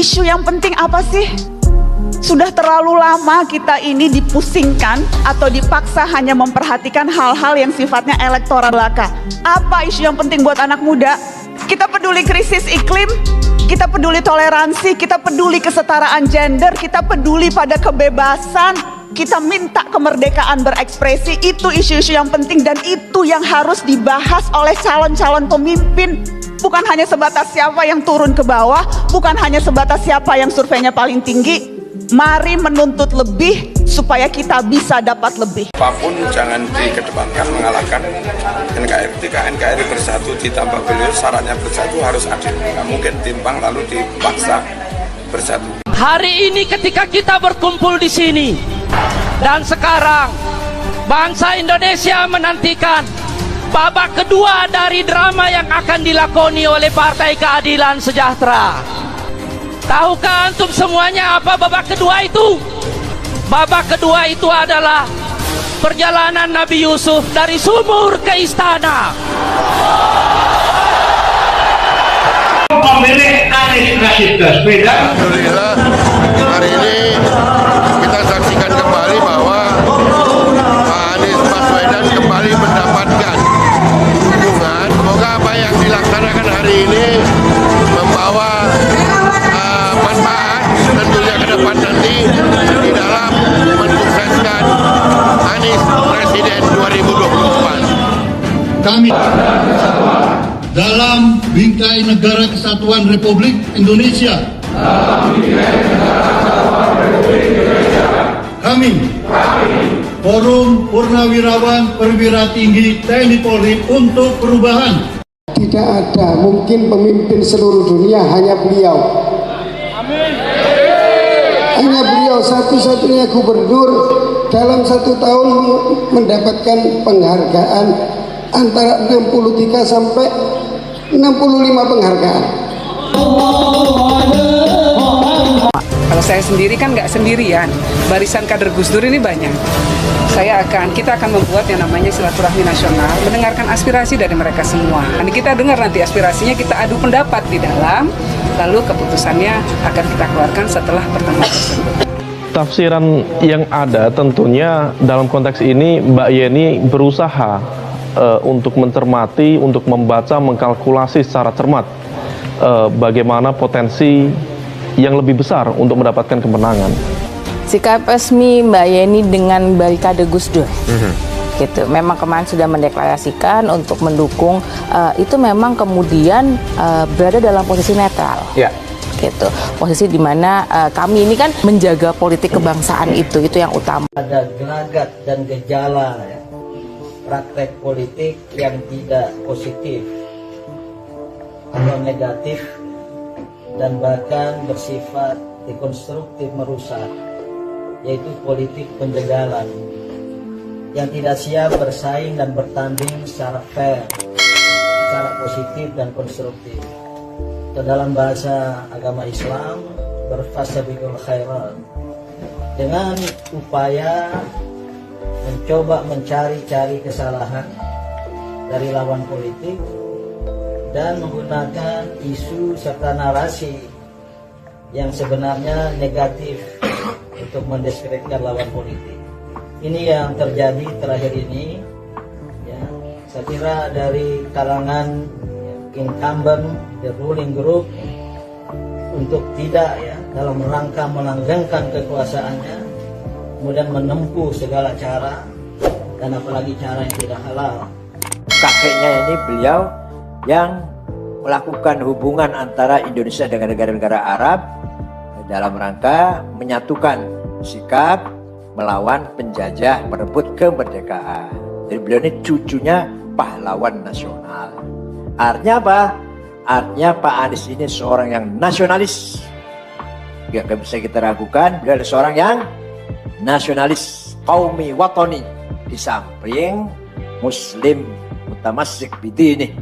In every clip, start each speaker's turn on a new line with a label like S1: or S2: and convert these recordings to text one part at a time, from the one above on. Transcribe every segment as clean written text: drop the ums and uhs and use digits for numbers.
S1: Isu yang penting apa sih? Sudah terlalu lama kita ini dipusingkan atau dipaksa hanya memperhatikan hal-hal yang sifatnya elektoral belaka. Apa isu yang penting buat anak muda? Kita peduli krisis iklim, kita peduli toleransi, kita peduli kesetaraan gender, kita peduli pada kebebasan, kita minta kemerdekaan berekspresi. Itu isu-isu yang penting dan itu yang harus dibahas oleh calon-calon pemimpin. Bukan hanya sebatas siapa yang turun ke bawah, bukan hanya sebatas siapa yang surveinya paling tinggi. Mari menuntut lebih supaya kita bisa dapat lebih.
S2: Apapun jangan dikedepankan mengalahkan NKRI. Ketika NKRI bersatu ditambah beliau syaratnya bersatu harus adil. Nggak mungkin timbang lalu dipaksa bersatu.
S3: Hari ini ketika kita berkumpul di sini dan sekarang bangsa Indonesia menantikan babak kedua dari drama yang akan dilakoni oleh Partai Keadilan Sejahtera. Tahukah antum semuanya apa babak kedua itu? Babak kedua itu adalah perjalanan Nabi Yusuf dari sumur ke istana.
S4: Memilih Anies Rashid Baswedan.
S5: Alhamdulillah hari ini kita saksikan kembali bahwa Pak Anies Baswedan kembali mendapatkan dukungan. Semoga apa yang dilaksanakan hari ini membawa manfaat tentunya ke depan nanti di dalam mensukseskan Anies Presiden 2024.
S6: Kami dalam bingkai Negara Kesatuan Republik Indonesia. Kami Forum Purnawirawan Perwira Tinggi TNI Polri untuk Perubahan.
S7: Tidak ada mungkin pemimpin seluruh dunia, hanya beliau. Hanya beliau satu-satunya gubernur dalam 1 tahun mendapatkan penghargaan antara 63 sampai 65 penghargaan.
S8: Kalau saya sendiri kan nggak sendirian, barisan kader Gus Dur ini banyak. Kita akan membuat yang namanya silaturahmi nasional, mendengarkan aspirasi dari mereka semua. Nanti kita dengar nanti aspirasinya, kita adu pendapat di dalam, lalu keputusannya akan kita keluarkan setelah pertemuan tersebut.
S9: Tafsiran yang ada tentunya dalam konteks ini Mbak Yeni berusaha untuk mencermati, untuk membaca, mengkalkulasi secara cermat bagaimana potensi yang lebih besar untuk mendapatkan kemenangan.
S10: Sikap resmi Mbak Yeni dengan barikade Gus Dur, gitu. Memang kemarin sudah mendeklarasikan untuk mendukung, itu memang kemudian berada dalam posisi netral. Ya. Gitu. Posisi di mana kami ini kan menjaga politik kebangsaan itu yang utama.
S11: Ada gelagat dan gejala ya, praktek politik yang tidak positif atau negatif dan bahkan bersifat dekonstruktif merusak, yaitu politik penjagalan yang tidak siap bersaing dan bertanding secara fair, secara positif dan konstruktif. Dan dalam bahasa agama Islam, berfasabiqul khairat, dengan upaya mencoba mencari-cari kesalahan dari lawan politik dan menggunakan isu serta narasi yang sebenarnya negatif untuk mendiskreditkan lawan politik. Ini yang terjadi terakhir ini, ya. Saya kira dari kalangan incumbent, the ruling group, untuk tidak ya dalam rangka melanggengkan kekuasaannya, kemudian menempuh segala cara dan apalagi cara yang tidak halal.
S12: Kakeknya ini beliau yang melakukan hubungan antara Indonesia dengan negara-negara Arab dalam rangka menyatukan sikap melawan penjajah, merebut kemerdekaan. Jadi beliau ini cucunya pahlawan nasional. Artinya apa? Artinya Pak Anies ini seorang yang nasionalis. Gak bisa kita ragukan, beliau adalah seorang yang nasionalis, qaumi watani, di samping muslim mutamassik bidini,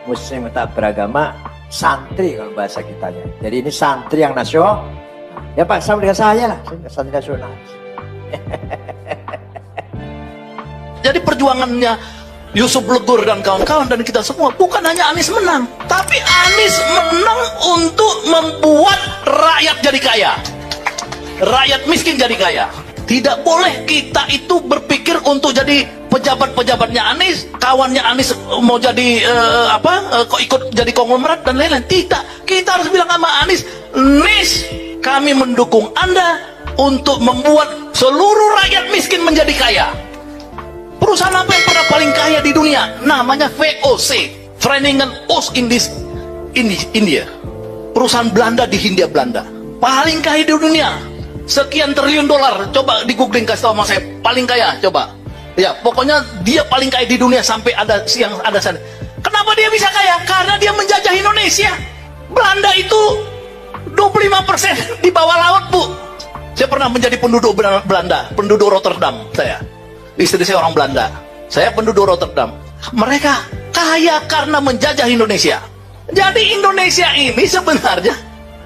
S12: muslim tak beragama, santri kalau bahasa kitanya. Jadi ini santri yang nasional. Ya Pak, sama dengan saya lah, santri nasionalis.
S13: Jadi perjuangannya Yusuf Legur dan kawan-kawan dan kita semua, bukan hanya Anies menang, tapi Anies menang untuk membuat rakyat jadi kaya, rakyat miskin jadi kaya. Tidak boleh kita itu berpikir untuk jadi pejabat-pejabatnya Anies, kawannya Anies mau jadi kok ikut jadi konglomerat dan lain-lain. Tidak, kita harus bilang sama Anies, Nis, kami mendukung Anda untuk membuat seluruh rakyat miskin menjadi kaya. Perusahaan apa yang pernah paling kaya di dunia? Namanya VOC, Vereniging Oost-Indisch India. Perusahaan Belanda di Hindia Belanda. Paling kaya di dunia. Sekian triliun dolar. Coba di googling, kasih tahu sama saya. Paling kaya, coba. Ya, pokoknya dia paling kaya di dunia sampai ada siang ada sana. Kenapa dia bisa kaya? Karena dia menjajah Indonesia. Belanda itu 25% di bawah laut, Bu. Saya pernah menjadi penduduk Belanda, penduduk Rotterdam saya. Istri saya orang Belanda, saya penduduk Rotterdam. Mereka kaya karena menjajah Indonesia. Jadi Indonesia ini sebenarnya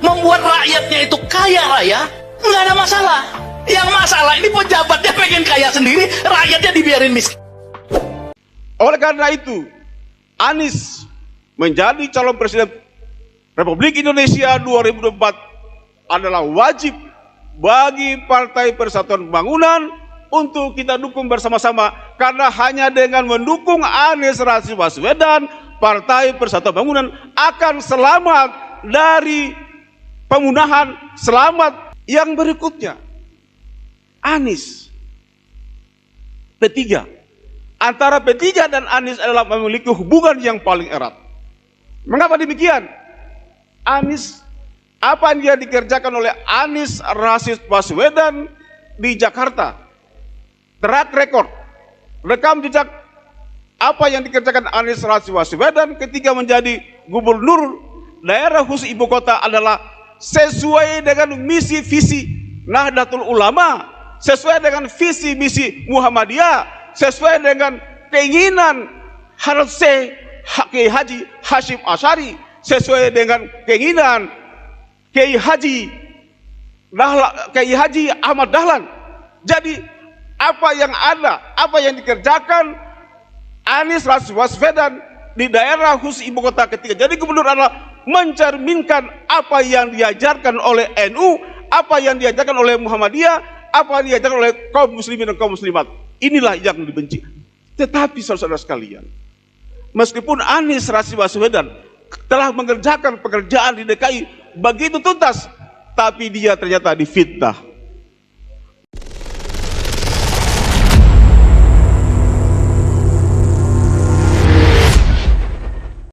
S13: membuat rakyatnya itu kaya raya, nggak ada masalah. Yang masalah ini pejabatnya pengen kaya sendiri, rakyatnya dibiarin miskin.
S14: Oleh karena itu, Anies menjadi calon presiden Republik Indonesia 2024 adalah wajib bagi Partai Persatuan Pembangunan untuk kita dukung bersama-sama, karena hanya dengan mendukung Anies Rashid Baswedan, Partai Persatuan Pembangunan akan selamat dari pemunahan. Selamat. Yang berikutnya, Anies P3, antara P3 dan Anies adalah memiliki hubungan yang paling erat. Mengapa demikian? Anies, apa yang dia dikerjakan oleh Anies Rashid Baswedan di Jakarta, track record, rekam jejak apa yang dikerjakan Anies Rashid Baswedan ketika menjadi gubernur daerah khusus ibu kota adalah sesuai dengan misi visi Nahdlatul Ulama, sesuai dengan visi misi Muhammadiyah, sesuai dengan keinginan Harut Kiai Haji Hashim Asy'ari, sesuai dengan keinginan Kiai Haji Ahmad Dahlan. Jadi apa yang ada, apa yang dikerjakan Anies Rashid Baswedan di daerah khusus ibu kota ketika jadi gubernur adalah mencerminkan apa yang diajarkan oleh NU, apa yang diajarkan oleh Muhammadiyah, apa yang diajarkan oleh kaum muslimin dan kaum muslimat. Inilah yang dibenci. Tetapi saudara-saudara sekalian, meskipun Anies Rashid Baswedan telah mengerjakan pekerjaan di DKI begitu tuntas, tapi dia ternyata difitnah